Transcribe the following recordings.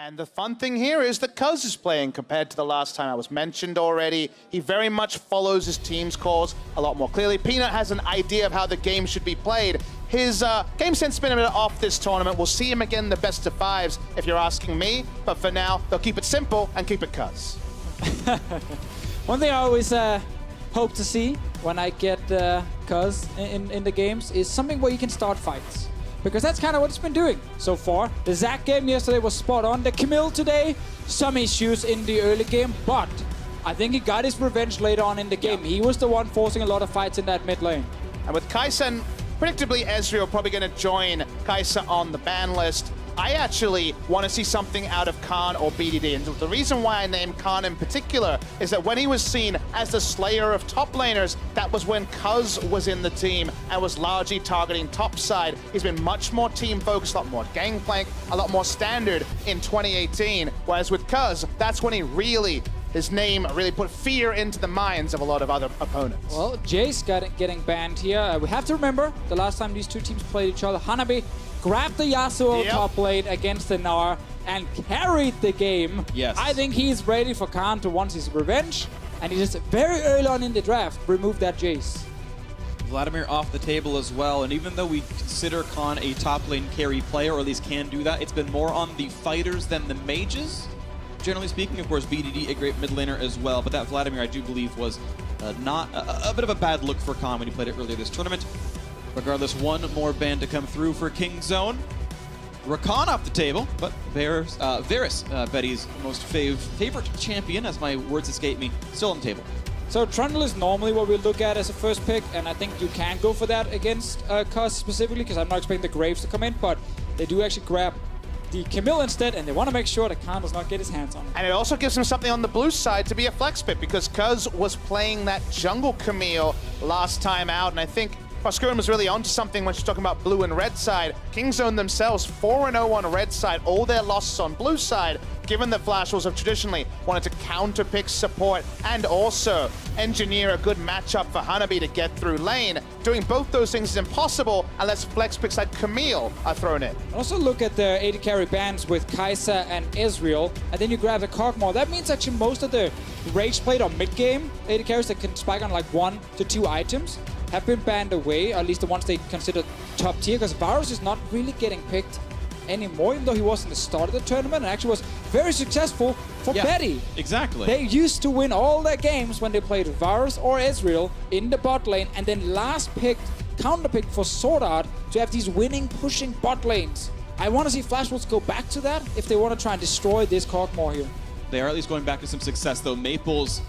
And the fun thing here is that Cuz is playing compared to the last time I was mentioned already. He very much follows his team's calls a lot more clearly. Peanut has an idea of how the game should be played. His game sense has been a bit off this tournament. We'll see him again in the best of fives if you're asking me. But for now, they'll keep it simple and keep it Cuz. One thing I always hope to see when I get Cuz in the games is something where you can start fights. Because that's kind of what it's been doing so far. The Zac game yesterday was spot on. The Camille today, some issues in the early game, but I think he got his revenge later on in the game. Yeah. He was the one forcing a lot of fights in that mid lane. And with Kai'Sa and predictably Ezreal probably going to join Kai'Sa on the ban list, I actually want to see something out of Khan or BDD. And the reason why I named Khan in particular is that when he was seen as the slayer of top laners, that was when Cuz was in the team and was largely targeting top side. He's been much more team focused, a lot more gangplank, a lot more standard in 2018. Whereas with Cuz, that's when he really, his name really put fear into the minds of a lot of other opponents. Well, Jace getting banned here. We have to remember the last time these two teams played each other, Hanabi grabbed the Yasuo top lane against the Gnar and carried the game. Yes. I think he's ready for Khan to want his revenge, and he just very early on in the draft removed that Jace. Vladimir off the table as well, and even though we consider Khan a top lane carry player, or at least can do that, it's been more on the fighters than the mages. Generally speaking, of course, BDD a great mid laner as well, but that Vladimir I do believe was not a bit of a bad look for Khan when he played it earlier this tournament. Regardless, one more ban to come through for King Zone. Rakan off the table, but Varus, Betty's most favorite champion, as my words escape me, still on the table. So Trundle is normally what we look at as a first pick, and I think you can go for that against Cuz specifically, because I'm not expecting the Graves to come in, but they do actually grab the Camille instead, and they want to make sure that Khan does not get his hands on it. And it also gives him something on the blue side to be a flex pick, because Cuz was playing that jungle Camille last time out, and I think Oscurin was really onto something when she's talking about blue and red side. Kingzone themselves, 4-0 on red side, all their losses on blue side, given that Flash Wolves have traditionally wanted to counter-pick support and also engineer a good matchup for Hanabi to get through lane. Doing both those things is impossible unless flex picks like Camille are thrown in. Also look at the AD carry bans with Kai'Sa and Ezreal, and then you grab the Kog'Maw. That means actually most of the Rage played on mid-game AD carries that can spike on like 1 to 2 items have been banned away, or at least the ones they consider top tier, because Varus is not really getting picked anymore, even though he was in the start of the tournament and actually was very successful for Betty. Exactly. They used to win all their games when they played Varus or Ezreal in the bot lane, and then last picked, counter-picked for Sword Art to have these winning, pushing bot lanes. I want to see Flash Wolves go back to that if they want to try and destroy this Kog'Maw here. They are at least going back to some success, though. Maple's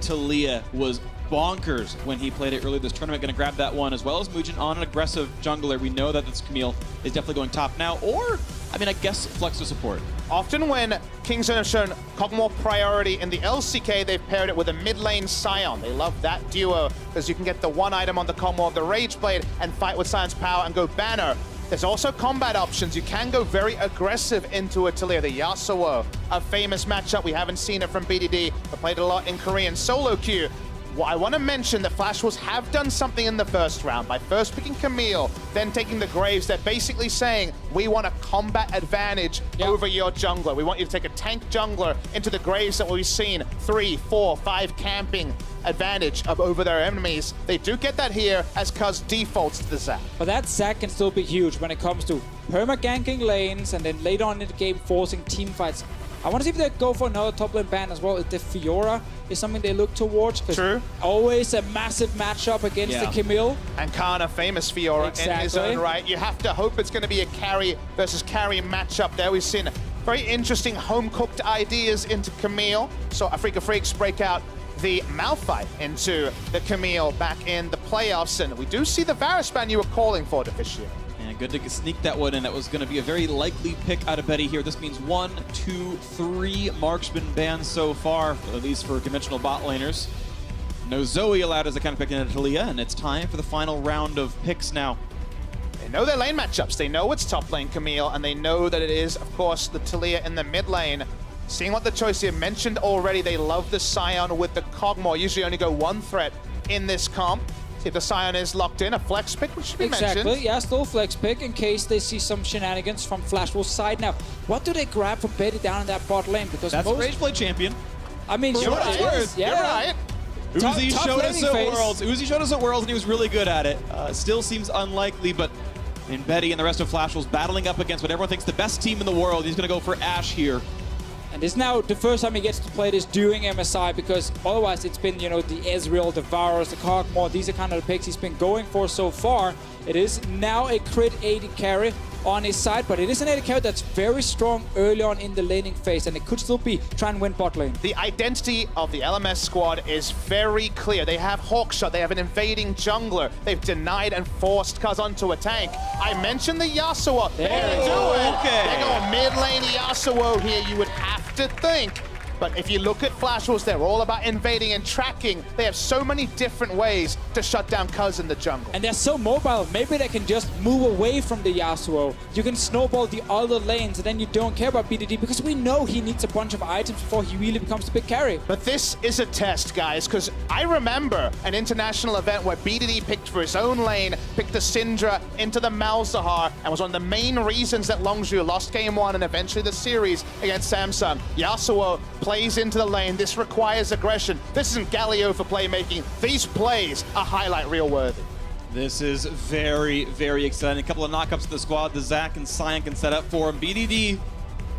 Talia was bonkers when he played it earlier this tournament. Going to grab that one, as well as Mugen on an aggressive jungler. We know that this Camille is definitely going top now, or, I mean, I guess flex to support. Often when Kingzone have shown Kog'Maw priority in the LCK, they've paired it with a mid lane Scion. They love that duo, because you can get the one item on the Kog'Maw of the Rage Blade and fight with Sion's power and go banner. There's also combat options. You can go very aggressive into a Talia. The Yasuo, a famous matchup. We haven't seen it from BDD, but played it a lot in Korean solo queue. Well, I want to mention that Flash Wolves have done something in the first round by first picking Camille, then taking the Graves. They're basically saying, we want a combat advantage over your jungler. We want you to take a tank jungler into the Graves that we've seen 3, 4, 5 camping advantage over their enemies. They do get that here as Cuz defaults to the Zac. But that Zac can still be huge when it comes to perma-ganking lanes and then later on in the game forcing team fights. I want to see if they go for another top lane ban as well. If the Fiora is something they look towards. True. Always a massive matchup against the Camille. And Khan, a famous Fiora in his own right. You have to hope it's going to be a carry versus carry matchup there. We've seen very interesting home-cooked ideas into Camille. So Afrika Freaks break out the Malphite into the Camille back in the playoffs. And we do see the Varus ban you were calling for, Deficio. And good to sneak that one in. That was going to be a very likely pick out of Betty here. This means 1, 2, 3 marksman bans so far, at least for conventional bot laners. No Zoe allowed as a kind of pick in Talia, and it's time for the final round of picks now. They know their lane matchups. They know it's top lane Camille, and they know that it is, of course, the Talia in the mid lane. Seeing what the choice here mentioned already, they love the Scion with the Kog'Maw. Usually only go one threat in this comp. See if the Scion is locked in, a flex pick, which should be Exactly, mentioned. yeah, still flex pick in case they see some shenanigans from Flashwolf's side. Now, what do they grab for Betty down in that bot lane? Because That's a most, Rage Play champion. I mean, You're right. yeah. You're right. Uzi Tough showed us laning at phase. Worlds. Uzi showed us at Worlds, and he was really good at it. Still seems unlikely, but in Betty and the rest of Flashwolves battling up against what everyone thinks the best team in the world. He's going to go for Ashe here. And it's now the first time he gets to play this during MSI, because otherwise it's been, you know, the Ezreal, the Varus, the Kog'Maw. These are kind of the picks he's been going for so far. It is now a crit 80 carry on his side, but it is an 80 carry that's very strong early on in the laning phase, and it could still be try and win bot lane. The identity of the LMS squad is very clear. They have Hawkshot, they have an invading jungler. They've denied and forced Kaz onto a tank. I mentioned the Yasuo. They're gonna do it. Okay. They're going mid lane Yasuo here, you would have to think. But if you look at Flashwolves, they're all about invading and tracking. They have so many different ways to shut down Kaz in the jungle. And they're so mobile, maybe they can just move away from the Yasuo. You can snowball the other lanes, and then you don't care about BDD, because we know he needs a bunch of items before he really becomes the big carry. But this is a test, guys, because I remember an international event where BDD picked for his own lane, picked the Syndra into the Malzahar, and was one of the main reasons that Longzhu lost game 1 and eventually the series against Samsung. Yasuo plays into the lane. This requires aggression. This isn't Galio for playmaking. These plays are highlight reel worthy. This is very, very exciting. A couple of knockups to the squad. The Zac and Cyan can set up for him. BDD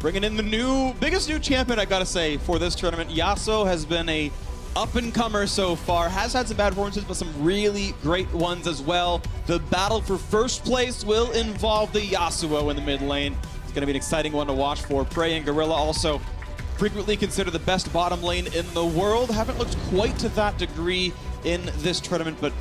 bringing in the biggest new champion, I gotta say, for this tournament. Yasuo has been a up-and-comer so far. Has had some bad performances, but some really great ones as well. The battle for first place will involve the Yasuo in the mid lane. It's gonna be an exciting one to watch for. Prey and Gorilla also frequently considered the best bottom lane in the world. Haven't looked quite to that degree in this tournament, but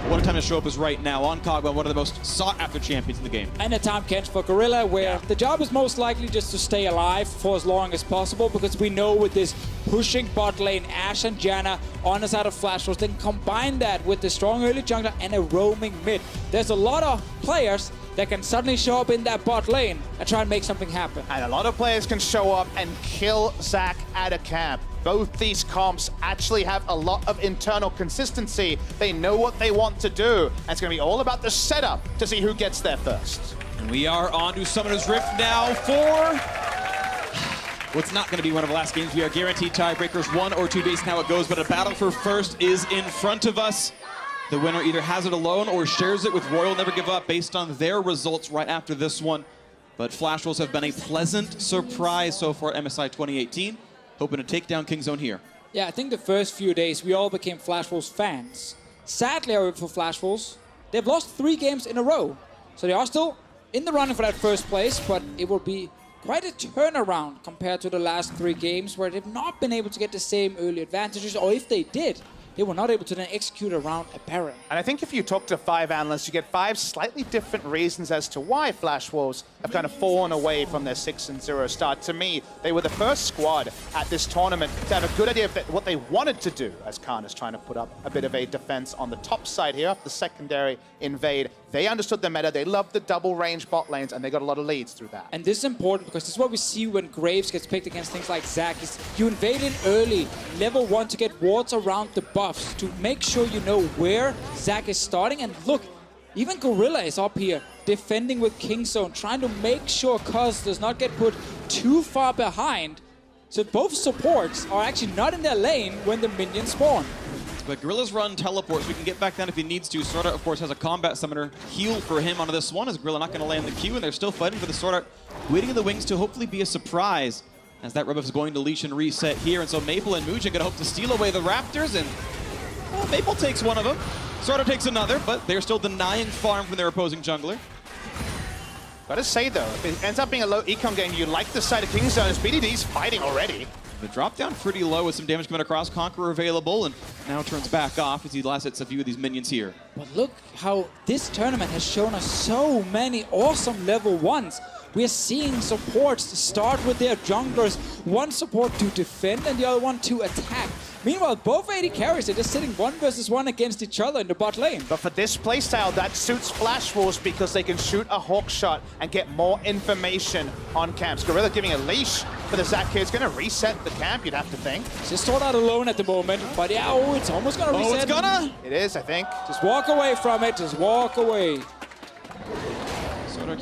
what a time to show up is right now on Kog'Maw, one of the most sought-after champions in the game. And a time catch for Gorilla, where the job is most likely just to stay alive for as long as possible, because we know with this pushing bot lane, Ashe and Janna on the side of Flashwolves, then combine that with the strong early jungler and a roaming mid. There's a lot of players that can suddenly show up in that bot lane and try and make something happen. And a lot of players can show up and kill Zac at a camp. Both these comps actually have a lot of internal consistency. They know what they want to do. And it's going to be all about the setup to see who gets there first. And we are on to Summoner's Rift now for what's not going to be one of the last games. We are guaranteed tiebreakers, 1 or 2 days how it goes, but a battle for first is in front of us. The winner either has it alone or shares it with Royal Never Give Up based on their results right after this one. But Flashwolves have been a pleasant surprise so far at MSI 2018. Hoping to take down Kingzone here. Yeah, I think the first few days we all became Flashwolves fans. Sadly, however, for Flashwolves, they've lost 3 games in a row. So they are still in the running for that first place, but it will be quite a turnaround compared to the last 3 games where they've not been able to get the same early advantages, or if they did, they were not able to then execute around a Baron. And I think if you talk to 5 analysts, you get 5 slightly different reasons as to why Flashwolves have kind of fallen away from their 6-0 start. To me, they were the first squad at this tournament to have a good idea of what they wanted to do, as Khan is trying to put up a bit of a defense on the top side here, the secondary invade. They understood the meta, they loved the double range bot lanes, and they got a lot of leads through that. And this is important because this is what we see when Graves gets picked against things like Zac. Is you invade in early, level 1 to get wards around the buffs, to make sure you know where Zac is starting. And look, even Gorilla is up here defending with Kingzone, trying to make sure Kaz does not get put too far behind. So both supports are actually not in their lane when the minions spawn. But Gorilla's run teleports. We can get back down if he needs to. Sword Art, of course, has a combat summoner heal for him onto this one, as Gorilla not going to land the Q, and they're still fighting for the Sword Art, waiting in the wings to hopefully be a surprise, as that rebuff is going to leash and reset here. And so Maple and Mugen going to hope to steal away the Raptors, and well, Maple takes one of them. Sword Art takes another, but they're still denying farm from their opposing jungler. Gotta say though, if it ends up being a low econ game, you like the side of Kingzone as BDD's fighting already. The drop down pretty low with some damage coming across. Conqueror available, and now turns back off as he last hits a few of these minions here. But look how this tournament has shown us so many awesome level 1s. We are seeing supports start with their junglers. One support to defend and the other one to attack. Meanwhile, both AD carries are just sitting 1 versus 1 against each other in the bot lane. But for this playstyle, that suits Flashwolves because they can shoot a hawk shot and get more information on camps. Gorilla giving a leash for the Zac here. It's going to reset the camp, you'd have to think. Just sort out alone at the moment, but yeah, oh, it's almost gonna reset. Oh, it's gonna! It is, I think. Just walk away from it, just walk away.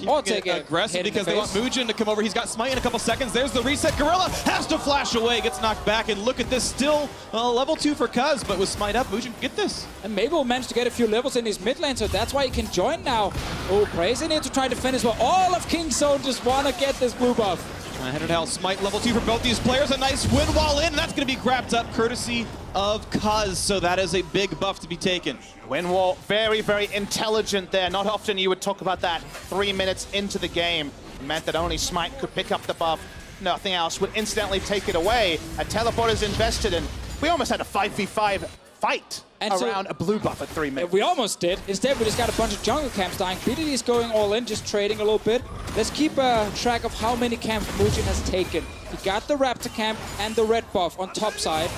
Or take it aggressive because they want Mujin to come over. He's got Smite in a couple seconds. There's the reset. Gorilla has to flash away, gets knocked back, and look at this, still level 2 for Cuz, but with Smite up, Mujin can get this. And Mabel managed to get a few levels in his mid lane, so that's why he can join now. Oh, Praise in here to try to finish, but all of King's Zone just want to get this blue buff. 100 health, Smite level 2 for both these players. A nice wind wall in, that's going to be grabbed up courtesy of Cuz, so that is a big buff to be taken. Wind wall, very, very intelligent there. Not often you would talk about that 3 minutes into the game. It meant that only Smite could pick up the buff. Nothing else would incidentally take it away. A teleport is invested in. We almost had a 5v5 fight And around a blue buff at 3 minutes. We almost did. Instead, we just got a bunch of jungle camps dying. BDD is going all in, just trading a little bit. Let's keep track of how many camps Mujin has taken. He got the Raptor camp and the red buff on top side.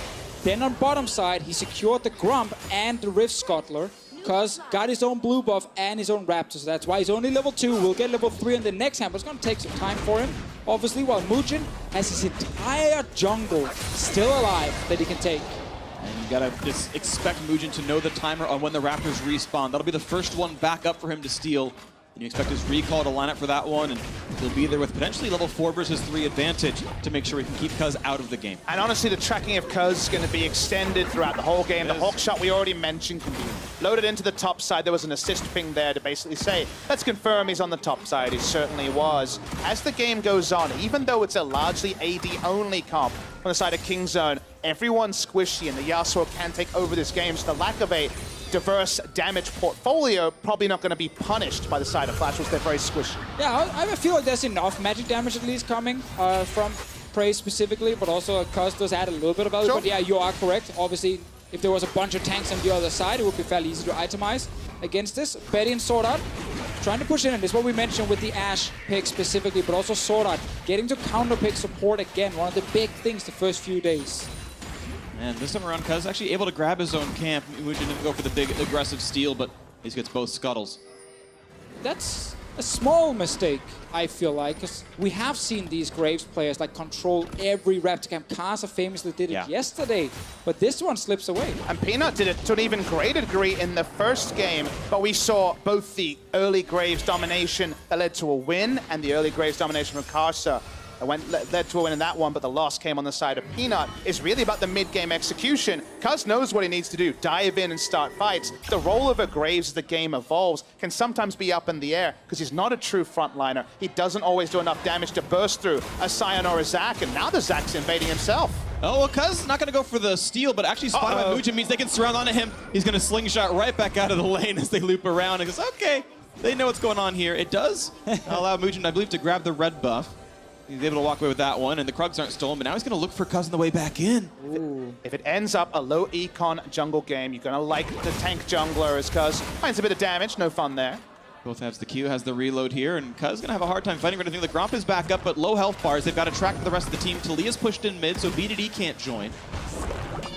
Then on bottom side, he secured the Grump and the Rift Scuttler. Cuz got his own blue buff and his own Raptor. So that's why he's only level 2. We'll get level 3 on the next camp. It's going to take some time for him. Obviously, while Mujin has his entire jungle still alive that he can take. And you gotta just expect Mujin to know the timer on when the Raptors respawn. That'll be the first one back up for him to steal. And you expect his recall to line up for that one, and he'll be there with potentially level 4 versus 3 advantage to make sure he can keep Cuz out of the game. And honestly, the tracking of Cuz is going to be extended throughout the whole game. The Hawk shot we already mentioned can be loaded into the top side. There was an assist ping there to basically say, let's confirm he's on the top side. He certainly was. As the game goes on, even though it's a largely AD-only comp on the side of King's Zone, everyone's squishy, and the Yasuo can take over this game. So the lack of a diverse damage portfolio probably not going to be punished by the side of Flash, which they're very squishy. Yeah, I feel like there's enough magic damage at least coming from Praise specifically, but also Cuz does add a little bit of value. Sure. But yeah, you are correct. Obviously, if there was a bunch of tanks on the other side, it would be fairly easy to itemize against this. Betty and Sword Art trying to push in, and this is what we mentioned with the Ashe pick specifically, but also Sword Art getting to counter pick support again, one of the big things the first few days. And this time around, Cuz actually able to grab his own camp. Mujin didn't go for the big aggressive steal, but he gets both scuttles. That's a small mistake, I feel like, because we have seen these Graves players like control every Raptor camp. Kasa famously did it yesterday, but this one slips away. And Peanut did it to an even greater degree in the first game, but we saw both the early Graves domination that led to a win and the early Graves domination from Kasa led to a win in that one, but the loss came on the side of Peanut. It's really about the mid-game execution. Cuz knows what he needs to do, dive in and start fights. The role of a Graves as the game evolves can sometimes be up in the air because he's not a true frontliner. He doesn't always do enough damage to burst through a Sion or a Zac, and now the Zac's invading himself. Oh, well, Cuz not going to go for the steal, but actually spotting by Mujin means they can surround onto him. He's going to slingshot right back out of the lane as they loop around and goes, okay, they know what's going on here. It does allow Mujin, I believe, to grab the red buff. He's able to walk away with that one, and the Krugs aren't stolen, but now he's going to look for Cuz on the way back in. If it ends up a low econ jungle game, you're going to like the tank jungler as Cuz finds a bit of damage, no fun there. Both has the Q, has the reload here, and Cuz going to have a hard time fighting. We're going to think the Gromp is back up, but low health bars. They've got to track the rest of the team. Talia's pushed in mid, so BDD can't join.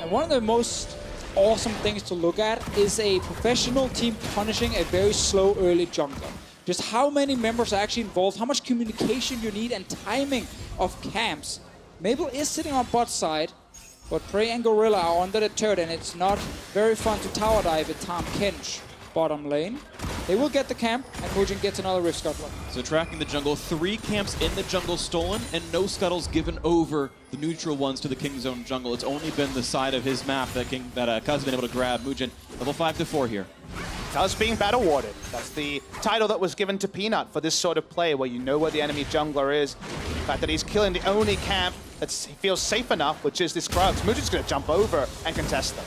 And one of the most awesome things to look at is a professional team punishing a very slow early jungler. Just how many members are actually involved, how much communication you need, and timing of camps. Mabel is sitting on bot side, but Prey and Gorilla are under the turret, and it's not very fun to tower dive with Tom Kench bottom lane. They will get the camp, and Mujin gets another Rift Scuttler. So tracking the jungle, 3 camps in the jungle stolen, and no scuttles given over the neutral ones to the King's Zone jungle. It's only been the side of his map that Cuz has been able to grab. Mujin, level 5 to 4 here. Cuz being battle warded. That's the title that was given to Peanut for this sort of play, where you know where the enemy jungler is. The fact that he's killing the only camp that he feels safe enough, which is this Krugs. Mujin's going to jump over and contest them.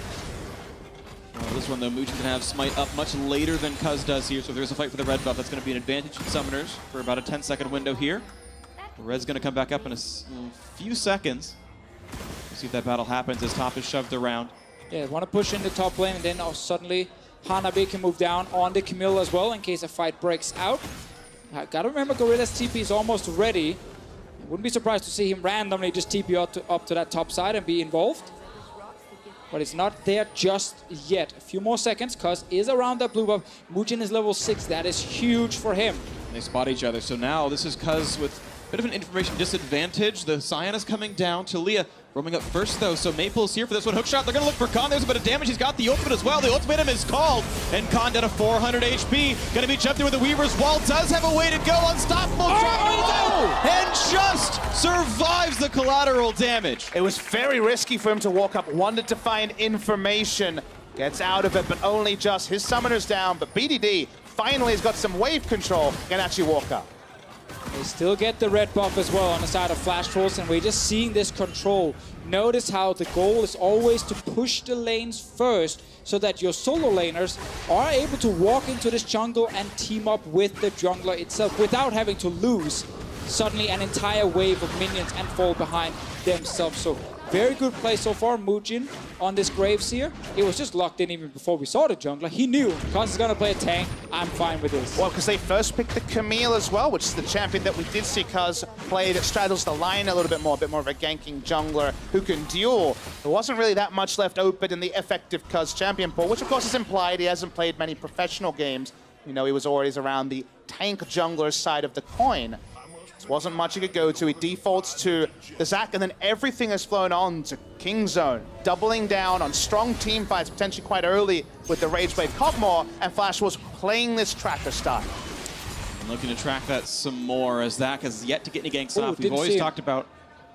Well, this one, though, Mujin can have Smite up much later than Cuz does here, so if there's a fight for the red buff, that's going to be an advantage to Summoners for about a 10-second window here. The red's going to come back up in a few seconds. We'll see if that battle happens as top is shoved around. Yeah, want to push in the top lane, and then suddenly Hanabi can move down on the Camille as well in case a fight breaks out. Gotta remember, Gorilla's TP is almost ready. Wouldn't be surprised to see him randomly just TP up to that top side and be involved. But it's not there just yet. A few more seconds. Cuz is around that blue buff. Mujin is level 6. That is huge for him. They spot each other. So now this is Cuz with Bit of an information disadvantage. The Scion is coming down. Talia roaming up first, though. So Maple's here for this one. Hookshot. They're going to look for Khan. There's a bit of damage. He's got the ultimate as well. The ultimatum is called. And Khan down to 400 HP. Going to be jumped in with the Weaver's Wall. Does have a way to go. Unstoppable. And just survives the collateral damage. It was very risky for him to walk up. Wanted to find information. Gets out of it, but only just. His summoner's down. But BDD finally has got some wave control. Can actually walk up. They still get the red buff as well on the side of Flash Trolls, and we're just seeing this control. Notice how the goal is always to push the lanes first so that your solo laners are able to walk into this jungle and team up with the jungler itself without having to lose suddenly an entire wave of minions and fall behind themselves. So very good play so far, Mujin, on this Graves here. It was just locked in even before we saw the jungler. He knew, because he's going to play a tank, I'm fine with this. Well, because they first picked the Camille as well, which is the champion that we did see Cuz played. It straddles the line a little bit more of a ganking jungler who can duel. There wasn't really that much left open in the effective Cuz champion pool, which of course is implied. He hasn't played many professional games. You know, he was always around the tank jungler side of the coin. Wasn't much he could go to. He defaults to the Zac, and then everything has flown on to King Zone, doubling down on strong team fights, potentially quite early with the Rageblade Cogmore, and Flash was playing this tracker style. And looking to track that some more, as Zac has yet to get any ganks off. We've didn't always see talked about,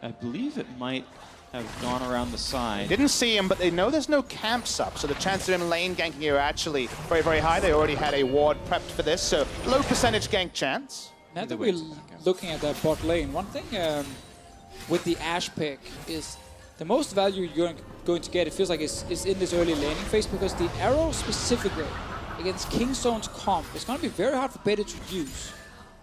I believe it might have gone around the side. Didn't see him, but they know there's no camps up, so the chance of him lane ganking here are actually very, very high. They already had a ward prepped for this, so low percentage gank chance. Now that we're looking at that bot lane, one thing with the Ashe pick is the most value you're going to get, it feels like, is in this early laning phase, because the arrow specifically against Kingstone's comp is going to be very hard for Beta to use.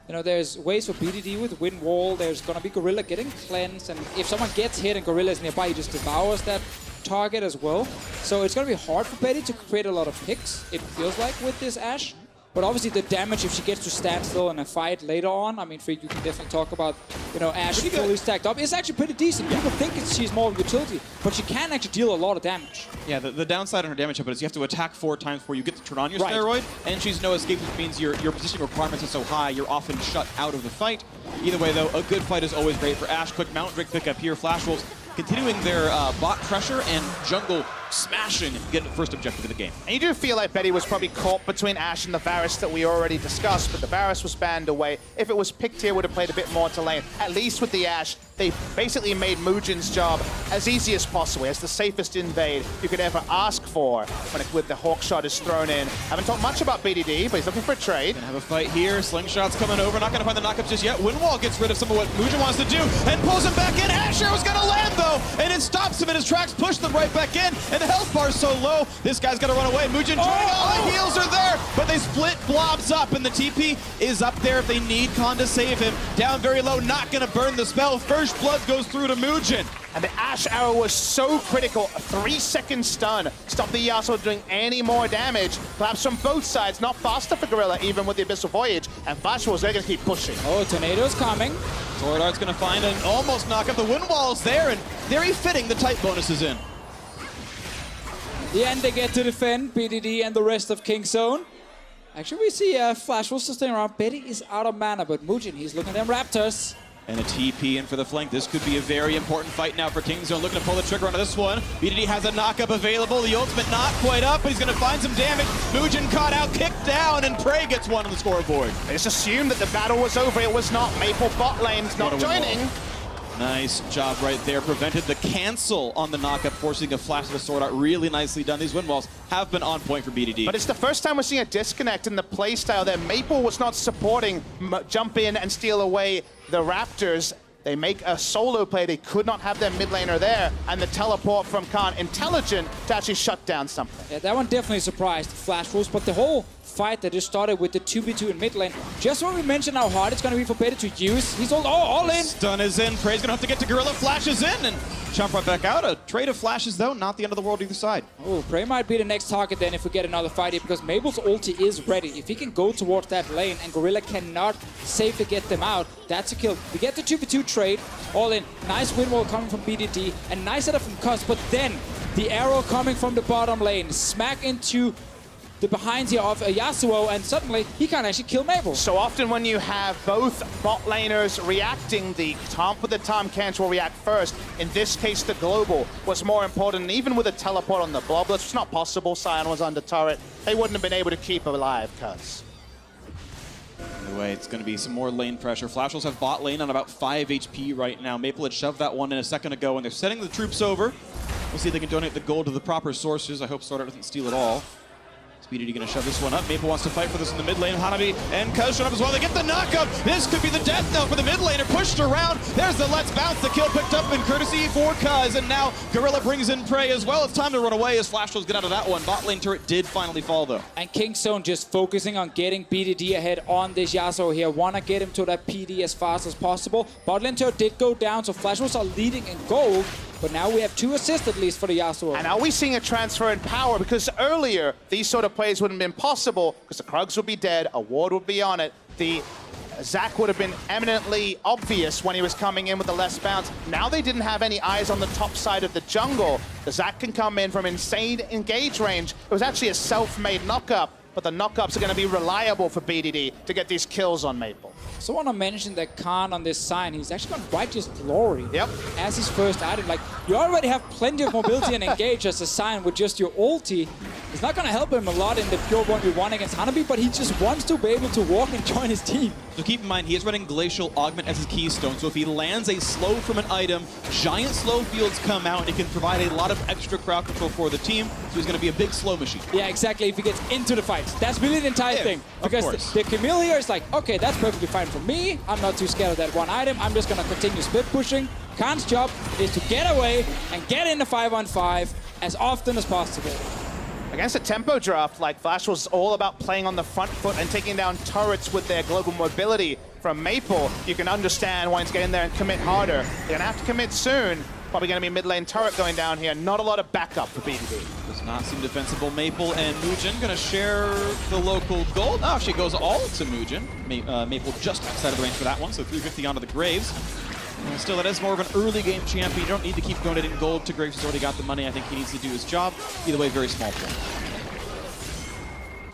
You know, there's ways for BDD with Wind Wall, there's going to be Gorilla getting cleansed, and if someone gets hit and Gorilla is nearby, he just devours that target as well. So it's going to be hard for Betty to create a lot of picks, it feels like, with this Ashe. But obviously the damage, if she gets to stand still in a fight later on, I mean, Freak, you can definitely talk about, you know, Ashe fully stacked up. It's actually pretty decent. People think she's more of a utility, but she can actually deal a lot of damage. Yeah, the downside on her damage output is you have to attack 4 times before you get to turn on your steroid, and she's no escape, which means your positioning requirements are so high, you're often shut out of the fight. Either way, though, a good fight is always great for Ashe. Quick Mountain Drake pick up here. Flash Wolves continuing their bot pressure and jungle smashing, getting the first objective of the game. And you do feel like Betty was probably caught between Ashe and the Varus that we already discussed, but the Varus was banned away. If it was picked here, would have played a bit more to lane. At least with the Ashe, they basically made Mujin's job as easy as possible, as the safest invade you could ever ask for when the Hawk Shot is thrown in. Haven't talked much about BDD, but he's looking for a trade. Gonna have a fight here. Slingshot's coming over. Not gonna find the knockups just yet. Windwall gets rid of some of what Mujin wants to do and pulls him back in. Ashe was gonna land though, and it stops him in his tracks, push them right back in, and the health bar's so low, this guy's gonna run away. Mujin joining, all the heals are there, but they split blobs up, and the TP is up there if they need Khan to save him. Down very low, not gonna burn the spell. First blood goes through to Mujin. And the Ashe arrow was so critical. A 3-second stun. Stop the Yasuo doing any more damage. Collapse from both sides. Not faster for Gorilla, even with the Abyssal Voyage. And Flash Wolves, they're going to keep pushing. Oh, Tornado's coming. Sword Art's gonna find an almost knock up. The wind wall's there, and very fitting the type bonus is in. Yeah, and they get to defend BDD and the rest of King Zone. Actually, we see Flash Wolves still staying around. Betty is out of mana, but Mujin, he's looking at them Raptors. And a TP in for the flank. This could be a very important fight now for King Zone. Looking to pull the trigger onto this one. BDD has a knockup available. The ultimate not quite up, but he's going to find some damage. Mujin caught out, kicked down, and Prey gets one on the scoreboard. They just assumed that the battle was over. It was not. Maple bot lane's not joining. Nice job right there. Prevented the cancel on the knockup, forcing a flash of the sword out. Really nicely done. These wind walls have been on point for BDD. But it's the first time we're seeing a disconnect in the playstyle there. Maple was not supporting jump in and steal away the Raptors. They make a solo play. They could not have their mid laner there. And the teleport from Khan, intelligent to actually shut down something. Yeah, that one definitely surprised Flash Wolves, but the whole fight that just started with the 2v2 in mid lane, just when we mentioned how hard it's going to be for Beta to use, he's all in. Stun is in. Prey's going to have to get to Gorilla. Flashes in and jump right back out. A trade of flashes, though. Not the end of the world either side. Oh, Prey might be the next target then if we get another fight here, because Mabel's ulti is ready. If he can go towards that lane and Gorilla cannot safely get them out, that's a kill. We get the 2v2 trade, all in. Nice wind wall coming from BDD, and nice setup from Cuz, but then the arrow coming from the bottom lane, smack into the behinds here of Yasuo, and suddenly he can't actually kill Maple. So often when you have both bot laners reacting, the Tomp with the Tom Cans will react first. In this case, the global was more important. And even with a teleport on the blob, it's not possible. Sion was under turret. They wouldn't have been able to keep alive, cuz. Anyway, it's going to be some more lane pressure. Flash Wolves have bot lane on about 5 HP right now. Maple had shoved that one in a second ago, and they're sending the troops over. We'll see if they can donate the gold to the proper sources. I hope Sword doesn't steal it all. BDD going to shove this one up. Maple wants to fight for this in the mid lane. Hanabi and Kuz showing up as well. They get the knockup. This could be the death knell for the mid laner. Pushed around. There's the Let's Bounce. The kill picked up in courtesy for Kuz. And now Gorilla brings in prey as well. It's time to run away as Flash Wolves get out of that one. Bot lane turret did finally fall though. And Kingzone just focusing on getting BDD ahead on this Yasuo here. Want to get him to that PD as fast as possible. Bot lane turret did go down, so Flash Wolves are leading in gold. But now we have 2 assists at least for the Yasuo. And are we seeing a transfer in power? Because earlier, these sort of plays wouldn't have been possible because the Krugs would be dead, a ward would be on it. The Zac would have been eminently obvious when he was coming in with the less bounce. Now they didn't have any eyes on the top side of the jungle. The Zac can come in from insane engage range. It was actually a self-made knockup, but the knockups are going to be reliable for BDD to get these kills on Maple. So I want to mention that Khan on this sign, he's actually got Righteous Glory as his first item. Like, you already have plenty of mobility and engage as a sign with just your ulti. It's not going to help him a lot in the pure 1v1 against Hanabi, but he just wants to be able to walk and join his team. So keep in mind, he is running Glacial Augment as his keystone, so if he lands a slow from an item, giant slow fields come out, and it can provide a lot of extra crowd control for the team, so he's going to be a big slow machine. Yeah, exactly, if he gets into the fights. That's really the entire thing. Because the Camille here is like, okay, that's perfectly fine for me. I'm not too scared of that one item. I'm just going to continue split pushing. Khan's job is to get away and get in the 5-on-5 as often as possible. Against a tempo draft, like Flash was all about playing on the front foot and taking down turrets with their global mobility from Maple. You can understand wanting to get in there and commit harder. They're going to have to commit soon. Probably going to be mid lane turret going down here. Not a lot of backup for BDD. Does not seem defensible. Maple and Mugen going to share the local gold. Oh, she goes all to Mugen. Maple just outside of the range for that one, so 350 onto the Graves. Still, that is more of an early game champion. You don't need to keep donating gold to Graves. He's already got the money. I think he needs to do his job. Either way, very small point.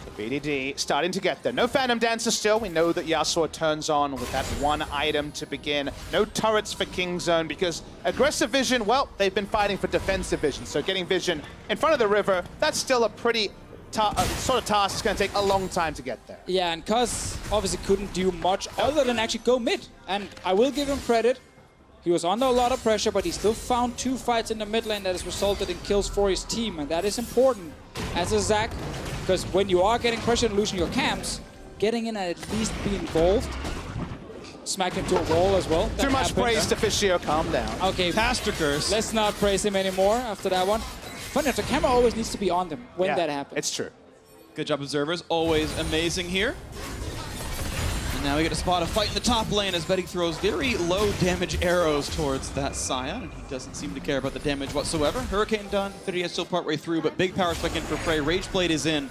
So BDD starting to get there. No Phantom Dancer still. We know that Yasuo turns on with that one item to begin. No turrets for Kingzone because aggressive vision, well, they've been fighting for defensive vision. So getting vision in front of the river, that's still a pretty sort of task. It's going to take a long time to get there. Yeah, and Kuz obviously couldn't do much other than actually go mid. And I will give him credit. He was under a lot of pressure, but he still found 2 fights in the mid lane that has resulted in kills for his team. And that is important as a Zac, because when you are getting pressure and losing your camps, getting in and at least be involved. Smack into a wall as well. Too much praise to Fishio, calm down. Okay, Pastor curse. Let's not praise him anymore after that one. Funny enough, the camera always needs to be on them when that happens. It's true. Good job, observers. Always amazing here. And now we get to spot a fight in the top lane as Betty throws very low damage arrows towards that Sion, and he doesn't seem to care about the damage whatsoever. Hurricane done, 30 still partway through, but big power spike in for Prey. Rageblade is in.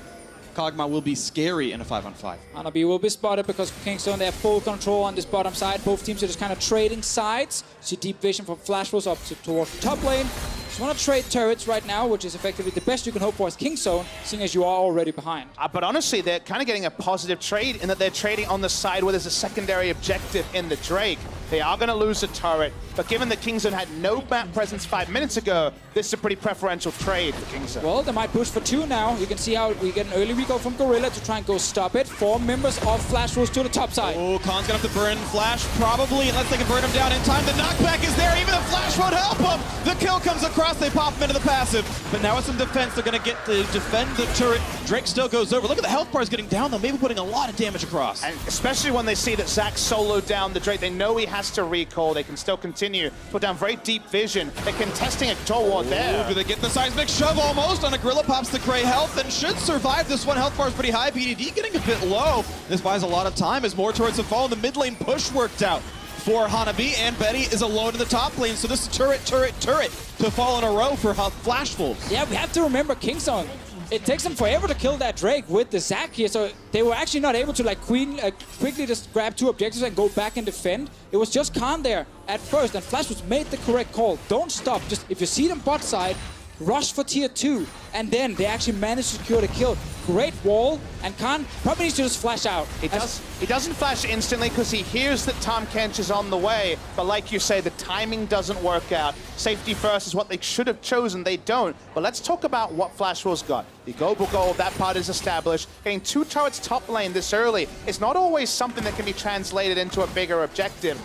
Kog'Maw will be scary in a 5-on-5. Hanabi will be spotted because Kingzone, they have full control on this bottom side. Both teams are just kind of trading sides. See deep vision from Flash Wolves up towards the top lane. Just want to trade turrets right now, which is effectively the best you can hope for as Kingzone, seeing as you are already behind. But honestly, they're kind of getting a positive trade in that they're trading on the side where there's a secondary objective in the Drake. They are going to lose a turret, but given that Kingzone had no map presence 5 minutes ago, this is a pretty preferential trade for Kingzone. Well, they might push for 2 now. You can see how we get an early recall from Gorilla to try and go stop it. 4 members of Flash Wolves to the top side. Oh, Khan's gonna have to burn Flash, probably, unless they can burn him down in time. The knockback is there, even the Flash won't help him! The kill comes across, they pop him into the passive. But now with some defense, they're gonna get to defend the turret. Drake still goes over. Look at the health bars getting down, though, maybe putting a lot of damage across. And especially when they see that Zac soloed down the Drake, they know he has to recall. They can still continue to put down very deep vision. They're contesting a door ward there. Do they get the seismic shove almost on a Gorilla? Pops the gray health and should survive this one. Health bar is pretty high. BDD getting a bit low. This buys a lot of time as more turrets have fallen. The mid lane push worked out for Hanabi, and Betty is alone in the top lane. So this is turret to fall in a row for Flash Wolves. Yeah, we have to remember Kingzone. It takes them forever to kill that Drake with the Zac here, so they were actually not able to like quickly just grab 2 objectives and go back and defend. It was just Khan there at first, and Flash was made the correct call. Don't stop. Just if you see them bot side, rush for tier 2, and then they actually managed to secure the kill. great wall, and Khan probably needs to just flash out. He doesn't flash instantly because he hears that Tahm Kench is on the way, but like you say, the timing doesn't work out. Safety first is what they should have chosen, they don't. But let's talk about what Flashwell's got. The global goal, that part is established. Getting 2 turrets top lane this early is not always something that can be translated into a bigger objective.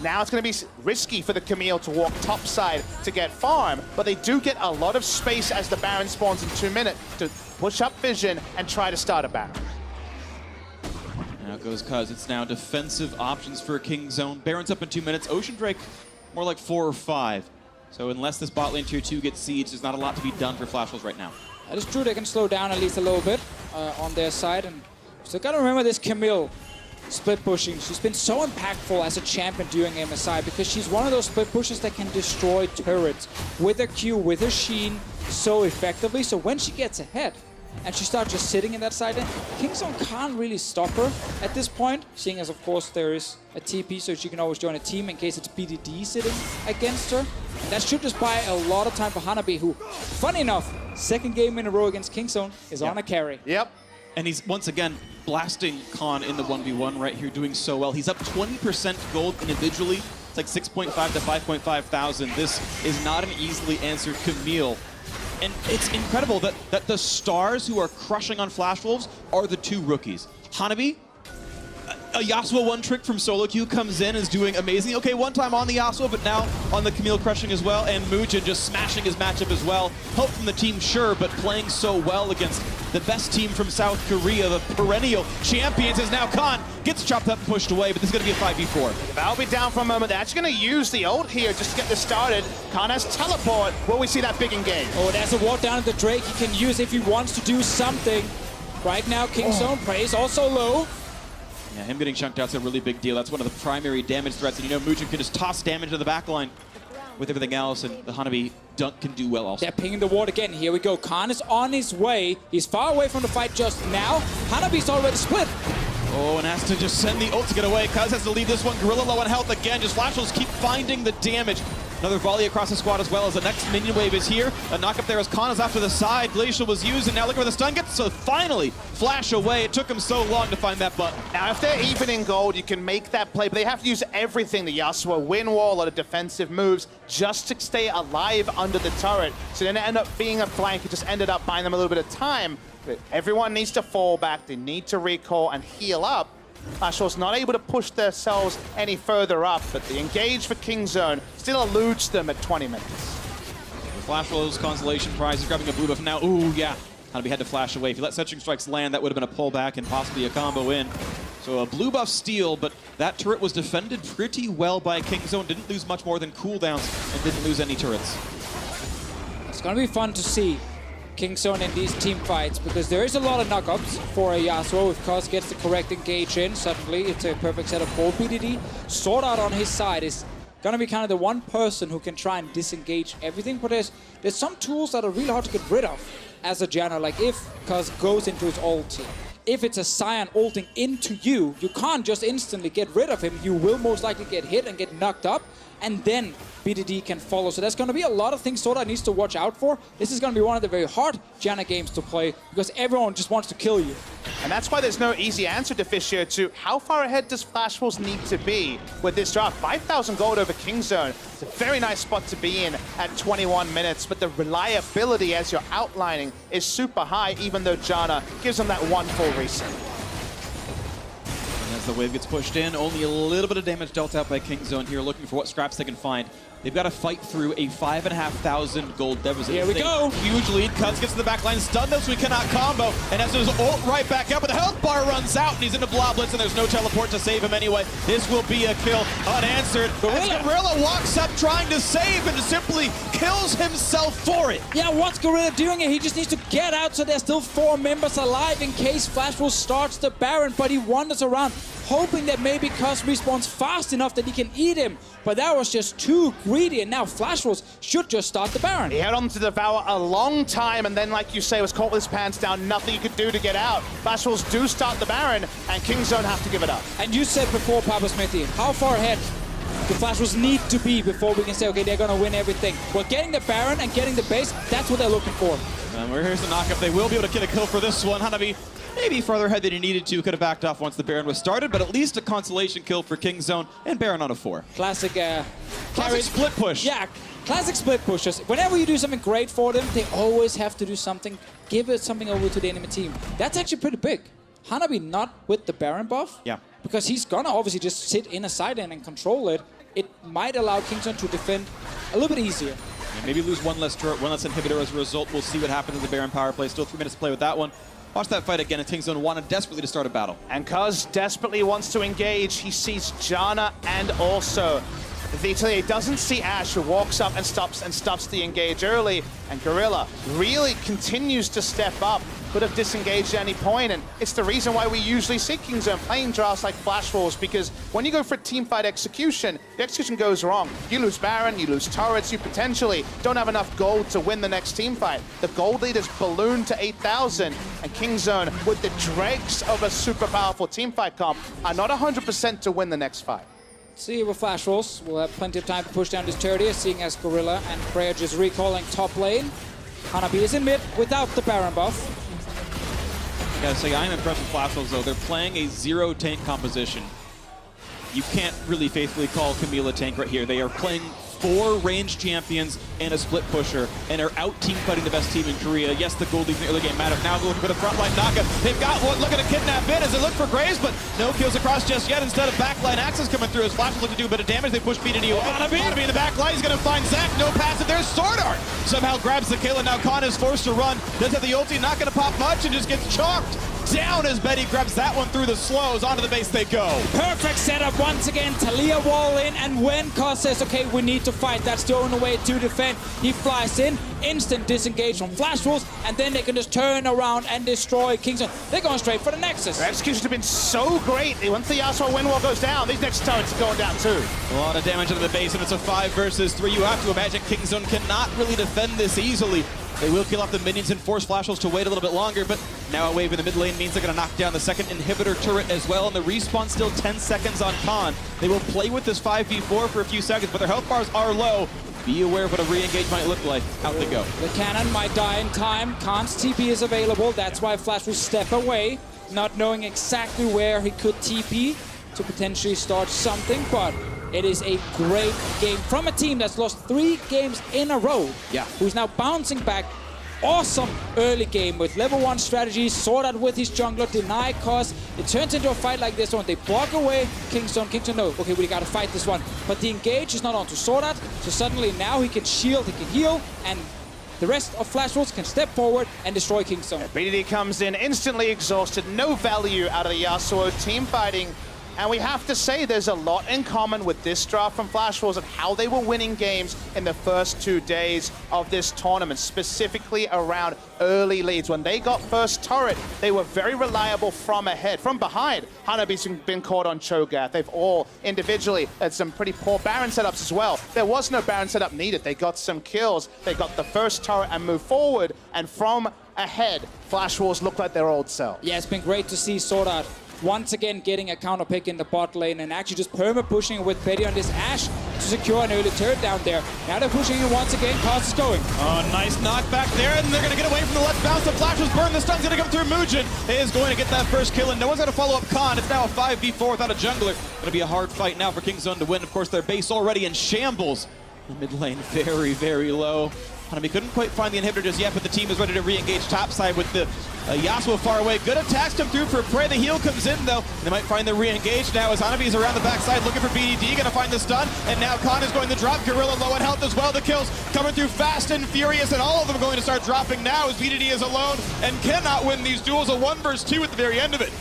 Now it's going to be risky for the Camille to walk topside to get farm, but they do get a lot of space as the Baron spawns in 2 minutes to push up vision and try to start a Baron. Now goes Cuz. It's now defensive options for King Zone. Baron's up in 2 minutes. Ocean Drake, more like 4 or 5. So unless this bot lane tier 2 gets sieged, there's not a lot to be done for Flashwells right now. That is true. They can slow down at least a little bit on their side. And so gotta remember this Camille split pushing. She's been so impactful as a champion during MSI because she's one of those split pushers that can destroy turrets with her Q, with her Sheen so effectively. So when she gets ahead and she starts just sitting in that side lane, Kingzone can't really stop her at this point, seeing as of course there is a TP, so she can always join a team in case it's BDD sitting against her. And that should just buy a lot of time for Hanabi, who, funny enough, second game in a row against Kingzone is on a carry. Yep. And he's, once again, blasting Khan in the 1v1 right here, doing so well. He's up 20% gold individually. It's like 6.5 to 5.5 thousand. This is not an easily answered Camille. And it's incredible that the stars who are crushing on Flash Wolves are the 2 rookies. Hanabi, a Yasuo one trick from solo queue comes in, is doing amazing. Okay, one time on the Yasuo, but now on the Camille crushing as well, and Mujin just smashing his matchup as well. Help from the team, sure, but playing so well against the best team from South Korea, the perennial champions, as now Khan gets chopped up and pushed away, but this is going to be a 5v4. Val be down for a moment. They're actually going to use the ult here just to get this started. Khan has teleport. Will we see that big engage? Oh, there's a ward down at the Drake he can use if he wants to do something. Right now, Kingzone praise also low. Yeah, him getting chunked out's a really big deal. That's one of the primary damage threats. And you know, Mujin can just toss damage to the backline with everything else, and the Hanabi dunk can do well also. They're pinging the ward again. Here we go. Khan is on his way. He's far away from the fight just now. Hanabi's already split. Oh, and has to just send the ult to get away. Cuz has to leave this one. Gorilla low on health again. Just Flashwells keep finding the damage. Another volley across the squad as well as the next minion wave is here. A knock up there as Khan is off to the side. Glacial was used, and now look where the stun gets. So finally, flash away. It took him so long to find that button. Now, if they're even in gold, you can make that play, but they have to use everything. The Yasuo win wall, a lot of defensive moves, just to stay alive under the turret. So it didn't end up being a flank. It just ended up buying them a little bit of time. But everyone needs to fall back. They need to recall and heal up. Flashwell's not able to push themselves any further up, but the engage for Kingzone still eludes them at 20 minutes. Flashwell's consolation prize is grabbing a blue buff now. Ooh, yeah. Hanabi had to flash away. If you let Searching Strikes land, that would have been a pullback and possibly a combo in. So a blue buff steal, but that turret was defended pretty well by Kingzone. Didn't lose much more than cooldowns and didn't lose any turrets. It's going to be fun to see Kingzone in these team fights, because there is a lot of knockups for a Yasuo. If Cos gets the correct engage in, suddenly it's a perfect setup for BDD. Sword Art on his side is gonna be kind of the one person who can try and disengage everything, but there's some tools that are really hard to get rid of as a Janna. Like if Cos goes into his ulti, if it's a Scion ulting into you, you can't just instantly get rid of him. You will most likely get hit and get knocked up, and then BDD can follow. So there's going to be a lot of things Soda needs to watch out for. This is going to be one of the very hard Janna games to play because everyone just wants to kill you. And that's why there's no easy answer to Fisher to how far ahead does Flashwells need to be with this draft. 5,000 gold over Kingzone. It's a very nice spot to be in at 21 minutes, but the reliability, as you're outlining, is super high, even though Janna gives them that one full reset. And as the wave gets pushed in, only a little bit of damage dealt out by Kingzone here, looking for what scraps they can find. They've got to fight through a 5,500 gold deficit. Here we go. Huge lead. Cuz gets to the back line, stunned us, we cannot combo. And as there's ult right back up, but the health bar runs out, and he's into Bloblets, and there's no teleport to save him anyway. This will be a kill unanswered. As Gorilla walks up trying to save and simply kills himself for it. Yeah, what's Gorilla doing? He just needs to get out so there's still 4 members alive in case Flashwell starts the Baron, but he wanders around, hoping that maybe Cuz respawns fast enough that he can eat him. But that was just too greedy, and now Flashwells should just start the Baron. He held on to devour a long time, and then, like you say, was caught with his pants down. Nothing he could do to get out. Flashwells do start the Baron, and Kingzone have to give it up. And you said before, Papa Smithy, how far ahead do Flash Wolves need to be before we can say, okay, they're going to win everything? Well, getting the Baron and getting the base, that's what they're looking for. And here's the knockup. They will be able to get a kill for this one. Hanabi maybe farther ahead than he needed to. Could have backed off once the Baron was started, but at least a consolation kill for Kingzone and Baron on a 4. Classic split push. Yeah, classic split pushers. Whenever you do something great for them, they always have to do something, give it something over to the enemy team. That's actually pretty big. Hanabi not with the Baron buff. Yeah. Because he's gonna obviously just sit in a side lane and control it. It might allow Kingzone to defend a little bit easier. And maybe lose one less turret, one less inhibitor as a result. We'll see what happens in the Baron power play. Still 3 minutes to play with that one. Watch that fight again, and Kingzone wanted desperately to start a battle. And Cuz desperately wants to engage. He sees Janna and also Vitaly. He doesn't see Ash, who walks up and stops the engage early. And Gorilla really continues to step up. Could have disengaged at any point, and it's the reason why we usually see Kingzone playing drafts like Flash Wolves, because when you go for teamfight execution, the execution goes wrong. You lose Baron, you lose turrets, you potentially don't have enough gold to win the next teamfight. The gold leaders balloon to 8,000, and Kingzone, with the dregs of a super powerful teamfight comp, are not 100% to win the next fight. See with Flash Wolves, we'll have plenty of time to push down this turret here, seeing as Gorilla and Freya just recalling top lane. Hanabi is in mid without the Baron buff. I gotta say, I'm impressed with Flash Wolves, though. They're playing a 0 tank composition. You can't really faithfully call Camille a tank right here. They are playing 4 ranged champions and a split pusher, and are out team fighting the best team in Korea. Yes, the gold leads in the early game matter. Now looking for the frontline knockup. They've got one looking to kidnap in as they look for Graves, but no kills across just yet. Instead of backline access coming through as Flash will look to do a bit of damage. They push BDD away. Hanabi in the backline. He's gonna find Zach. No passive. There's Sword Art. Somehow grabs the kill, and now Khan is forced to run. Does have the ulti, not gonna pop much, and just gets chalked down as Betty grabs that one through the slows. Onto the base they go. Perfect setup once again. Talia wall in, and when Kos says, okay, we need to fight, that's the only way to defend. He flies in, instant disengage from Flash Wolves, and then they can just turn around and destroy Kingzone. They're going straight for the Nexus. Their executions have been so great. Once the Yasuo wind wall goes down, these next turrets are going down too. A lot of damage into the base, and it's a 5 versus 3. You have to imagine Kingzone cannot really defend this easily. They will kill off the minions and force Flash Wolves to wait a little bit longer, but now a wave in the mid lane means they're going to knock down the second inhibitor turret as well, and the respawn still 10 seconds on Khan. They will play with this 5v4 for a few seconds, but their health bars are low. Be aware of what a re-engage might look like. Out they go. The cannon might die in time. Khan's TP is available. That's why Flash will step away, not knowing exactly where he could TP to potentially start something, but it is a great game from a team that's lost 3 games in a row. Yeah. Who's now bouncing back. Awesome early game with level 1 strategies, Sword Out with his jungler, deny cost. It turns into a fight like this one. They block away Kingzone no, okay, we gotta fight this one. But the engage is not onto Sword Out, so suddenly now he can shield, he can heal, and the rest of Flash Wolves can step forward and destroy Kingzone. BDD comes in instantly exhausted, no value out of the Yasuo team fighting. And we have to say there's a lot in common with this draft from Flash Wolves and how they were winning games in the first 2 days of this tournament, specifically around early leads. When they got first turret, they were very reliable from ahead. From behind, Hanabi's been caught on Cho'Gath. They've all individually had some pretty poor Baron setups as well. There was no Baron setup needed. They got some kills. They got the first turret and moved forward. And from ahead, Flash Wolves look like their old self. Yeah, it's been great to see Sword Out once again getting a counter pick in the bot lane and actually just perma-pushing with Betty on this Ashe to secure an early turret down there. Now they're pushing it once again. Kos is going. Oh, nice knockback there, and they're going to get away from the let's bounce. The Flash was burned. The stun's going to come through. Mugen is going to get that first kill, and no one's going to follow up Khan. It's now a 5v4 without a jungler. Going to be a hard fight now for Kingzone to win. Of course, their base already in shambles. The mid lane very, very low. Hanabi couldn't quite find the inhibitor just yet, but the team is ready to re-engage topside with the Yasuo far away. Good attacks come through for Prey. The heal comes in, though. They might find the re-engage now as Hanabi is around the backside looking for BDD. Going to find the stun, and now Khan is going to drop. Gorilla low on health as well. The kills coming through fast and furious, and all of them going to start dropping now as BDD is alone and cannot win these duels. A 1 versus 2 at the very end of it.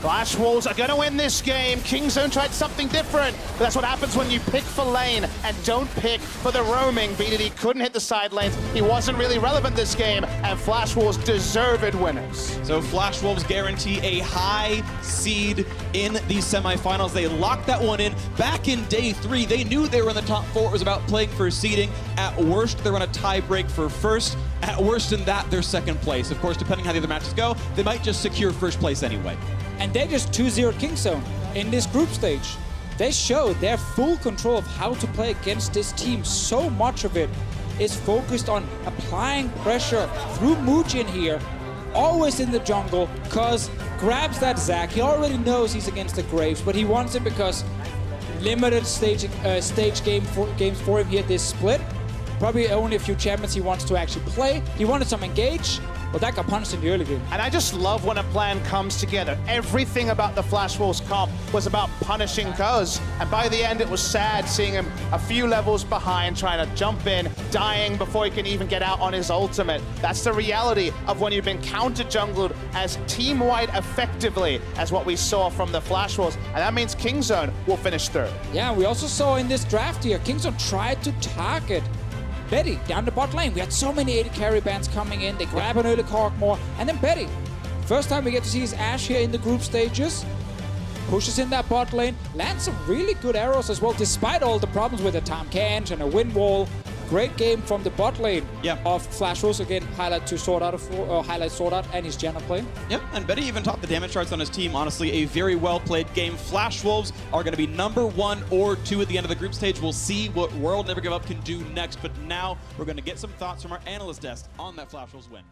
Flash Wolves are going to win this game. Kingzone tried something different, but that's what happens when you pick for lane and don't pick for the roaming. BDD couldn't hit the side lanes. He wasn't really relevant this game, and Flash Wolves deserved winners. So Flash Wolves guarantee a high seed in these semifinals. They locked that one in back in day 3. They knew they were in the top 4. It was about playing for seeding. At worst, they're on a tie break for first. At worst in that, they're second place. Of course, depending how the other matches go, they might just secure first place anyway. And they just 2-0'd Kingzone in this group stage. they show their full control of how to play against this team. So much of it is focused on applying pressure through Mujin here, always in the jungle. Cuz grabs that Zac. He already knows he's against the Graves, but he wants it because limited stage games for him here this split. Probably only a few champions he wants to actually play. He wanted some engage, but that got punished in the early game. And I just love when a plan comes together. Everything about the Flash Wolves comp was about punishing Cuz. And by the end, it was sad seeing him a few levels behind, trying to jump in, dying before he can even get out on his ultimate. That's the reality of when you've been counter-jungled as team-wide effectively as what we saw from the Flash Wolves. And that means Kingzone will finish third. Yeah, we also saw in this draft here, Kingzone tried to target Betty down the bot lane. We had so many 80 carry bands coming in. They grab an early Corkmore, and then Betty. First time we get to see his Ashe here in the group stages. Pushes in that bot lane, lands some really good arrows as well, despite all the problems with the Tom Canch and a wind wall. Great game from the bot lane of Flash Wolves. Again, highlight Sword Art and his Janna play. Yep, and Betty even topped the damage charts on his team. Honestly, a very well-played game. Flash Wolves are going to be number 1 or 2 at the end of the group stage. We'll see what World Never Give Up can do next, but now we're going to get some thoughts from our analyst desk on that Flash Wolves win.